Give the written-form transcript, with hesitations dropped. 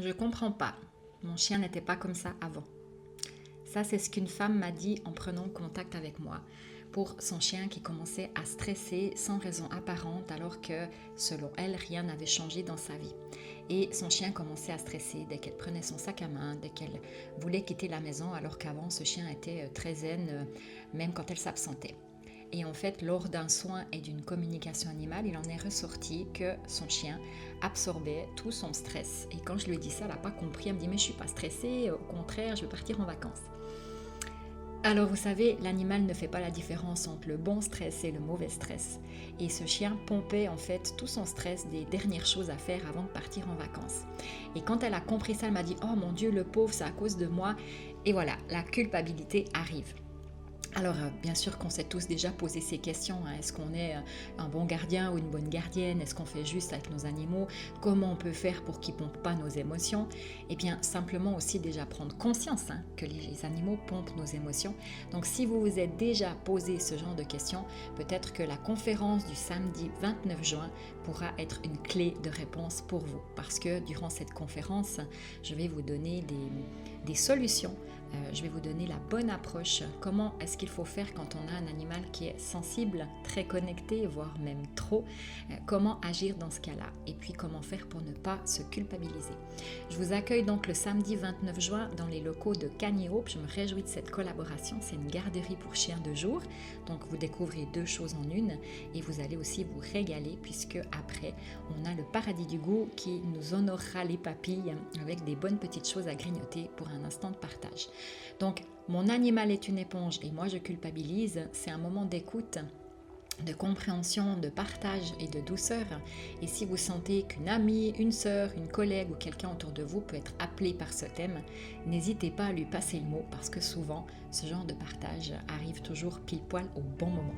Je comprends pas. Mon chien n'était pas comme ça avant. Ça, c'est ce qu'une femme m'a dit en prenant contact avec moi pour son chien qui commençait à stresser sans raison apparente alors que, selon elle, rien n'avait changé dans sa vie. Et son chien commençait à stresser dès qu'elle prenait son sac à main, dès qu'elle voulait quitter la maison alors qu'avant, ce chien était très zen, même quand elle s'absentait. Et en fait, lors d'un soin et d'une communication animale, il en est ressorti que son chien absorbait tout son stress. Et quand je lui ai dit ça, elle n'a pas compris. Elle me dit, mais je ne suis pas stressée, au contraire, je veux partir en vacances. Alors vous savez, l'animal ne fait pas la différence entre le bon stress et le mauvais stress. Et ce chien pompait en fait tout son stress des dernières choses à faire avant de partir en vacances. Et quand elle a compris ça, elle m'a dit, oh mon Dieu, le pauvre, c'est à cause de moi. Et voilà, la culpabilité arrive. Alors, bien sûr qu'on s'est tous déjà posé ces questions. Est-ce qu'on est un bon gardien ou une bonne gardienne? Est-ce qu'on fait juste avec nos animaux? Comment on peut faire pour qu'ils ne pompent pas nos émotions? Eh bien, simplement aussi déjà prendre conscience que les animaux pompent nos émotions. Donc, si vous vous êtes déjà posé ce genre de questions, peut-être que la conférence du samedi 29 juin pourra être une clé de réponse pour vous. Parce que durant cette conférence, je vais vous donner des solutions. Je vais vous donner la bonne approche. Comment est-ce qu'il faut faire quand on a un animal qui est sensible, très connecté, voire même trop? Comment agir dans ce cas-là? Et puis comment faire pour ne pas se culpabiliser? Je vous accueille donc le samedi 29 juin dans les locaux de Canny Hope. Je me réjouis de cette collaboration. C'est une garderie pour chiens de jour. Donc vous découvrez deux choses en une et vous allez aussi vous régaler puisque après on a le paradis du goût qui nous honorera les papilles avec des bonnes petites choses à grignoter pour un instant de partage. Donc, mon animal est une éponge et moi je culpabilise, c'est un moment d'écoute, de compréhension, de partage et de douceur. Et si vous sentez qu'une amie, une sœur, une collègue ou quelqu'un autour de vous peut être appelé par ce thème, n'hésitez pas à lui passer le mot parce que souvent, ce genre de partage arrive toujours pile poil au bon moment.